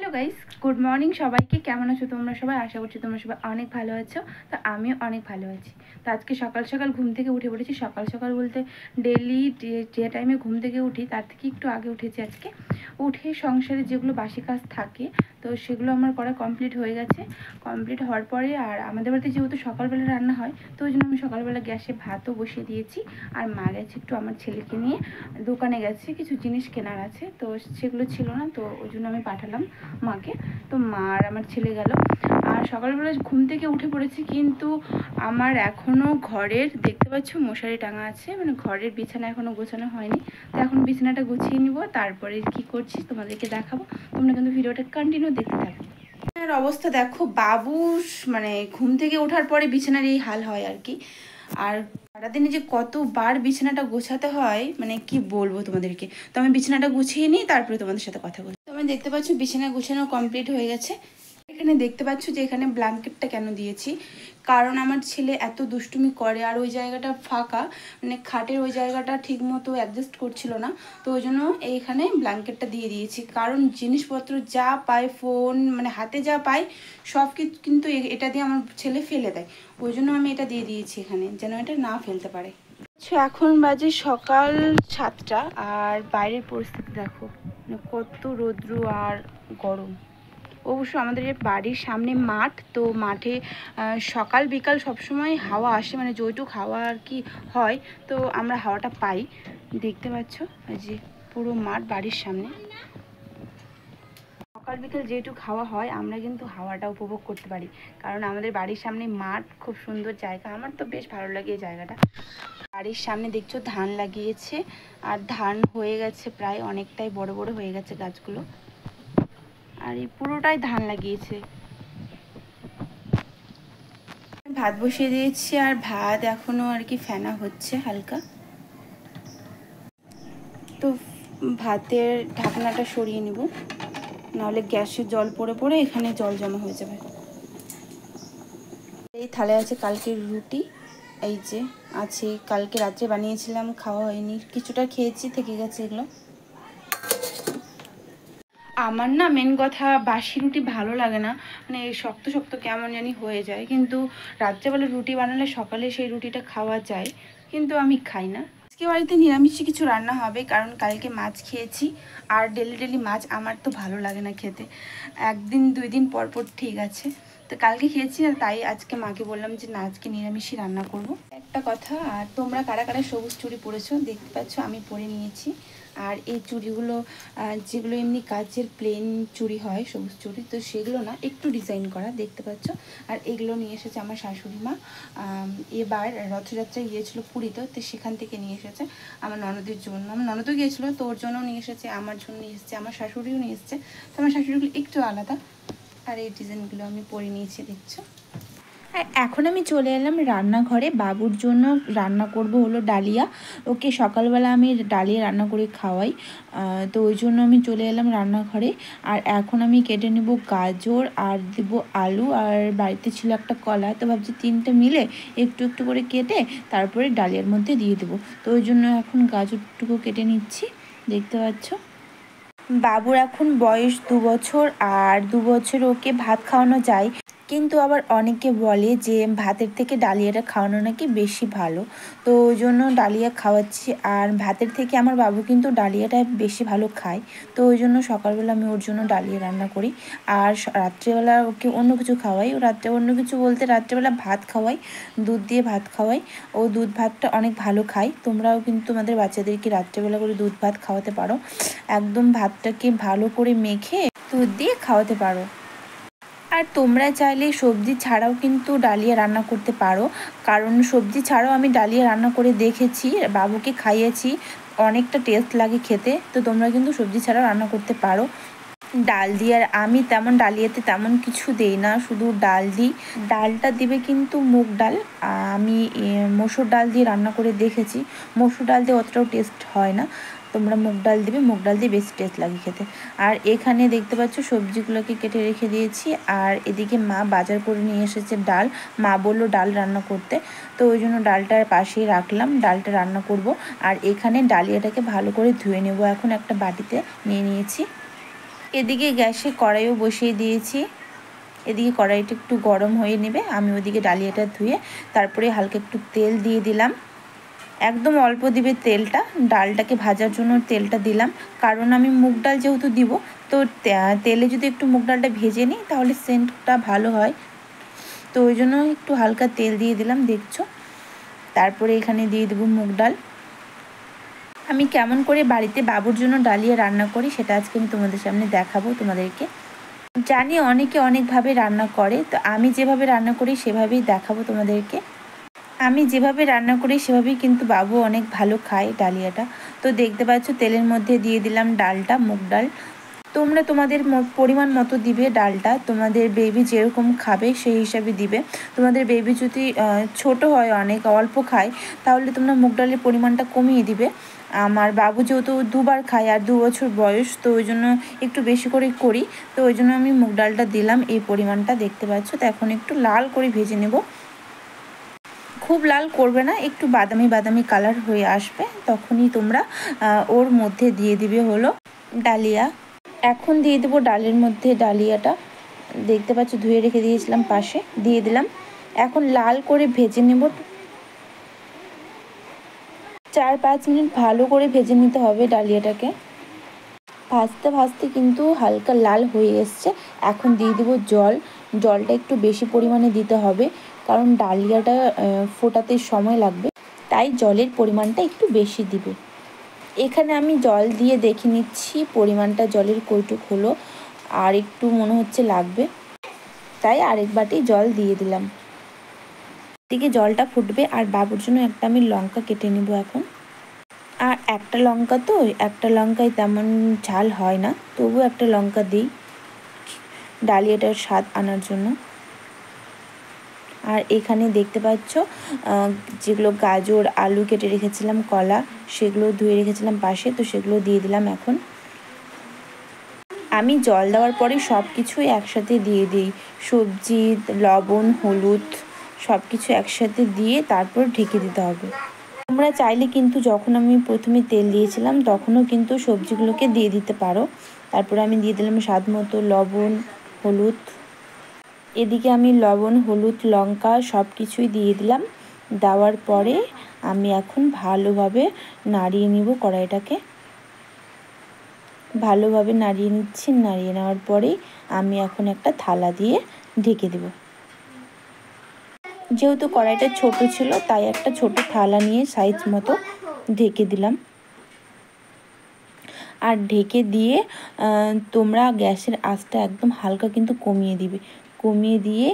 Hello guys, good morning সবাইকে। কেমন আছো তোমরা সবাই? আশা করছি তোমরা সবাই অনেক ভালো আছো। তো আমিও অনেক ভালো আছি। তো আজকে সকাল সকাল ঘুম থেকে উঠে পড়েছি। সকাল সকাল বলতে ডেলি যে টাইমে ঘুম থেকে উঠি তার থেকে একটু আগে উঠেছি আজকে। উঠে সংসারে যেগুলো বাসি কাজ থাকে তো সেগুলো আমার করা কমপ্লিট হয়ে গেছে। কমপ্লিট হওয়ার পরে আর আমাদের বাড়িতে যেহেতু সকালবেলা রান্না হয় তো ওই জন্য আমি সকালবেলা গ্যাসে ভাতও বসিয়ে দিয়েছি। আর মা গেছে একটু আমার ছেলেকে নিয়ে দোকানে গেছে, কিছু জিনিস কেনার আছে, তো সেগুলো ছিল না, তো ওই জন্য আমি পাঠালাম মাকে। তো মা আর আমার ছেলে গেল। আর সকালবেলা ঘুম থেকে উঠে পড়েছি, কিন্তু আমার এখনও ঘরের দেখতে পাচ্ছ মশারি টাঙা আছে, মানে ঘরের বিছানা এখনও গোছানো হয়নি। তো এখন বিছানাটা গুছিয়ে নিব, তারপরে কি করছি তোমাদেরকে দেখাবো। তোমরা কিন্তু ভিডিওটা কন্টিনিউ দেখতে থাকো। আর অবস্থা দেখো, বাবু মানে ঘুম থেকে ওঠার পরে বিছানার এই হাল হয় আর কি। আর সারাদিনে যে কতবার বিছানাটা গোছাতে হয় মানে কি বলবো তোমাদেরকে। তো আমি বিছানাটা গুছিয়ে নিই, তারপরে তোমাদের সাথে কথা বলি। তো আমি দেখতে পাচ্ছ বিছানা গুছানো কমপ্লিট হয়ে গেছে। এখানে দেখতে পাচ্ছ যে এখানে ব্ল্যাঙ্কেটটা কেন দিয়েছি, কারণ আমার ছেলে এত দুষ্টুমি করে আর ওই জায়গাটা ফাঁকা, মানে খাটের ওই জায়গাটা ঠিক মতো অ্যাডজাস্ট করছিল না। তো ওই জন্য এইখানে ব্ল্যাঙ্কেটটা দিয়ে দিয়েছি, কারণ জিনিসপত্র যা পায়, ফোন মানে হাতে যা পায় সব কিন্তু এটা দিয়ে আমার ছেলে ফেলে দেয়। ওই জন্য আমি এটা দিয়ে দিয়েছি এখানে, যেন এটা না ফেলতে পারে। এখন বাজে সকাল 7টা, আর বাইরের পরিস্থিতি দেখো, মানে কত রৌদ্র আর গরম। অবশ্য আমাদের বাড়ির সামনে মাঠ, তো মাঠে সকাল বিকাল সবসময় হাওয়া আসে, মানে যেটুক হাওয়া আর কি হয়, তো আমরা হাওয়াটা পাই। দেখতে পাচ্ছ যে পুরো মাঠ বাড়ির সামনে, সকাল বিকাল যেটুক হাওয়া হয় আমরা কিন্তু হাওয়াটা উপভোগ করতে পারি, কারণ আমাদের বাড়ির সামনে মাঠ, খুব সুন্দর জায়গা। আমার তো বেশ ভালো লাগে এই জায়গাটা। বাড়ির সামনে দেখছো ধান লাগিয়েছে, আর ধান হয়ে গেছে প্রায় অনেকটাই, বড় বড় হয়ে গেছে গাছগুলো, আর এই পুরোটাই ধান লাগিয়েছে। ভাত বসিয়ে দিয়েছি, আর ভাত এখনো আর কি ফেনা হচ্ছে হালকা। তো ভাতের ঢাকনাটা সরিয়ে নিব, নাহলে গ্যাসে জল পড়ে পড়ে এখানে জল জমা হয়ে যাবে। এই থালে আছে কালকের রুটি, এই যে আছে, কালকে রাত্রে বানিয়েছিলাম, খাওয়া হয়নি, কিছুটা খেয়েছি, থেকে গেছে এগুলো। আমার না মেন কথা বাসি রুটি ভালো লাগে না, মানে শক্ত শক্ত কেমন জানি হয়ে যায়, কিন্তু রাত্রেবেলা রুটি বানালে সকালে সেই রুটিটা খাওয়া যায়, কিন্তু আমি খাই না। আজকে বাড়িতে নিরামিষই কিছু রান্না হবে, কারণ কালকে মাছ খেয়েছি, আর ডেলি ডেলি মাছ আমার তো ভালো লাগে না খেতে। একদিন দুই দিন পর পর ঠিক আছে, তো কালকে খেয়েছি না, তাই আজকে মাকে বললাম যে না, আজকে নিরামিষই রান্না করব। একটা কথা, আর তোমরা কারা কারা সবুজ চুড়ি পরেছো দেখতে পাচ্ছ, আমি পরে নিয়েছি। আর এই চুড়িগুলো যেগুলো এমনি কাচের প্লেন চুড়ি হয় সবুজ চুড়ি, তো সেগুলো না, একটু ডিজাইন করা দেখতে পাচ্ছ। আর এগুলো নিয়ে এসেছে আমার শাশুড়ি মা, এবার রথযাত্রায় গিয়েছিলো পুরীতে, তো সেখান থেকে নিয়ে এসেছে আমার ননদের জন্য। আমার ননদও গিয়েছিলো, তো ওর জন্যও নিয়ে এসেছে, আমার জন্য নিয়ে এসেছে, আমার শাশুড়িও নিয়ে এসেছে। তো আমার শাশুড়িগুলো একটু আলাদা, আর এই ডিজাইনগুলো আমি পরে নিয়েছি দেখছো। আর এখন আমি চলে এলাম রান্নাঘরে, বাবুর জন্য রান্না করব হলো ডালিয়া। ওকে সকালবেলা আমি ডালিয়া রান্না করে খাওয়াই, তো ওই জন্য আমি চলে এলাম রান্নাঘরে। আর এখন আমি কেটে নেব গাজর, আর দেবো আলু, আর বাড়িতে ছিল একটা কলা, তো ভাবছি তিনটে মিলে একটু একটু করে কেটে তারপরে ডালিয়ার মধ্যে দিয়ে দেবো। তো ওই জন্য এখন গাজরটুকু কেটে নিচ্ছি, দেখতে পাচ্ছ। বাবুর এখন বয়স 2 বছর, আর 2 বছর ওকে ভাত খাওয়ানো যায়, কিন্তু আবার অনেকে বলে যে ভাতের থেকে ডালিয়াটা খাওয়ানো নাকি বেশি ভালো, তো ওই জন্য ডালিয়া খাওয়াচ্ছি। আর ভাতের থেকে আমার বাবু কিন্তু ডালিয়াটা বেশি ভালো খায়, তো ওই জন্য সকালবেলা আমি ওর জন্য ডালিয়া রান্না করি। আর রাত্রেবেলা ওকে অন্য কিছু খাওয়াই, ও রাত্রে অন্য কিছু বলতে রাত্রেবেলা ভাত খাওয়াই, দুধ দিয়ে ভাত খাওয়াই। ও দুধ ভাতটা অনেক ভালো খায়। তোমরাও কিন্তু তোমাদের বাচ্চাদেরকে রাত্রেবেলা করে দুধ ভাত খাওয়াতে পারো, একদম ভাতটাকে ভালো করে মেখে দুধ দিয়ে খাওয়াতে পারো। আর তোমরা চাইলে সবজি ছাড়াও কিন্তু ডালিয়া রান্না করতে পারো, কারণ সবজি ছাড়াও আমি ডালিয়া রান্না করে দেখেছি, বাবুকে খাইয়েছি, অনেকটা টেস্ট লাগে খেতে। তো তোমরা কিন্তু সবজি ছাড়াও রান্না করতে পারো। ডাল দিয়ে, আর আমি তেমন ডালিয়াতে তেমন কিছু দেই না, শুধু ডাল দিই। ডালটা দিবে কিন্তু মুগ ডাল, আমি মসুর ডাল দিয়ে রান্না করে দেখেছি, মসুর ডাল দিয়ে অতটাও টেস্ট হয় না। তোমরা মুগ ডাল দিবে, মুগ ডাল দিয়ে বেশি টেস্ট লাগে খেতে। আর এখানে দেখতে পাচ্ছ সবজিগুলোকে কেটে রেখে দিয়েছি, আর এদিকে মা বাজার করে নিয়ে এসেছে ডাল। মা বললো ডাল রান্না করতে, তো ওই জন্য ডালটার পাশেই রাখলাম, ডালটা রান্না করব। আর এখানে ডালিয়াটাকে ভালো করে ধুয়ে নেব, এখন একটা বাটিতে নিয়ে নিয়েছি। এদিকে গ্যাসে কড়াইও বসিয়ে দিয়েছি। এদিকে কড়াইটা একটু গরম হয়ে নেবে। আমি ওদিকে ডালিয়াটা ধুয়ে তারপরে হালকা একটু তেল দিয়ে দিলাম। একদম অল্প দিবে তেলটা, ডালটাকে ভাজার জন্য তেলটা দিলাম। কারণ আমি মুগ ডাল যেহেতু দিব, তো তেলে যদি একটু মুগ ডালটা ভেজে নিই তাহলে সেন্টটা ভালো হয়। তো ওই জন্য একটু হালকা তেল দিয়ে দিলাম, দেখছো। তারপরে এখানে দিয়ে দেবো মুগ ডাল। আমি কেমন করে বাড়িতে বাবুর জন্য ডালিয়া রান্না করি সেটা আজকে আমি তোমাদের সামনে দেখাবো তোমাদেরকে। জানি অনেকে অনেকভাবে রান্না করে, তো আমি যেভাবে রান্না করি সেভাবেই দেখাবো তোমাদেরকে। আমি যেভাবে রান্না করি সেভাবেই কিন্তু বাবু অনেক ভালো খায় ডালিয়াটা। তো দেখতে পাচ্ছ তেলের মধ্যে দিয়ে দিলাম ডালটা, মুগ ডাল। তোমরা তোমাদের পরিমাণ মতো দিবে ডালটা, তোমাদের বেবি যেরকম খাবে সেই হিসাবে দিবে। তোমাদের বেবি যদি ছোট হয়, অনেক অল্প খায়, তাহলে তোমরা মুগ ডালের পরিমাণটা কমিয়ে দিবে। আমার বাবু যেহেতু 2বার খায় আর 2 বছর বয়স, তো ওই জন্য একটু বেশি করে করি। তো ওই জন্য আমি মুগ ডালটা দিলাম এই পরিমাণটা, দেখতে পাচ্ছ। তো এখন একটু লাল করে ভেজে নেব। খুব লাল করবে না, একটু বাদামি বাদামি কালার হয়ে আসবে তখনই তোমরা ওর মধ্যে দিয়ে দিবে হলো ডালিয়া। এখন দিয়ে দেবো ডালের মধ্যে ডালিয়াটা, দেখতে পাচ্ছ ধুয়ে রেখে দিয়েছিলাম পাশে, দিয়ে দিলাম। এখন লাল করে ভেজে নেব। 4-5 মিনিট ভালো করে ভেজে নিতে হবে ডালিয়াটাকে। ভাজতে ভাজতে কিন্তু হালকা লাল হয়ে এসছে। এখন দিয়ে দেবো জল। জলটা একটু বেশি পরিমাণে দিতে হবে, কারণ ডালিয়াটা ফোটাতে সময় লাগবে, তাই জলের পরিমাণটা একটু বেশি দিবে। এখানে আমি জল দিয়ে দেখে নিচ্ছি পরিমাণটা জলের কতটুকু হলো, আর একটু মনে হচ্ছে লাগবে, তাই আরেক বাটি জল দিয়ে দিলাম। এদিকে জলটা ফুটবে আর বাবুর জন্য একটা আমি লঙ্কা কেটে নেব এখন। আর একটা লঙ্কা, তো একটা লঙ্কায় তেমন ঝাল হয় না, তবু একটা লঙ্কা দিই ডালিয়াটার স্বাদ আনার জন্য। আর এখানে দেখতে পাচ্ছ যেগুলো গাজর আলু কেটে রেখেছিলাম, কলা, সেগুলো ধুয়ে রেখেছিলাম পাশে, তো সেগুলো দিয়ে দিলাম এখন। আমি জল দেওয়ার পরে সব কিছুই একসাথে দিয়ে দিই, সবজি, লবণ, হলুদ সব কিছু একসাথে দিয়ে তারপর ঢেকে দিতে হবে। তোমরা চাইলে কিন্তু যখন আমি প্রথমে তেল দিয়েছিলাম তখনও কিন্তু সবজিগুলোকে দিয়ে দিতে পারো। তারপরে আমি দিয়ে দিলাম স্বাদ মতো লবণ, হলুদ। এদিকে আমি লবণ, হলুদ, লঙ্কা সব কিছুই দিয়ে দিলাম। দেওয়ার পরে আমি এখন ভালোভাবে নাড়িয়ে নিব কড়াইটাকে। ভালোভাবে নাড়িয়ে নিচ্ছি। নাড়িয়ে নেওয়ার পরেই আমি এখন একটা থালা দিয়ে ঢেকে দেব। যেহেতু কড়াইটা ছোট ছিল, তাই একটা ছোট থালা নিয়ে সাইজ মতো ঢেকে দিলাম। আর ঢেকে দিয়ে তোমরা গ্যাসের আঁচটা একদম হালকা কিন্তু কমিয়ে দিবে। কমিয়ে দিয়ে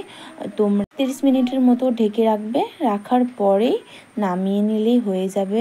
তোমরা 30 মিনিটের মতো ঢেকে রাখবে। রাখার পরেই নামিয়ে নিলেই হয়ে যাবে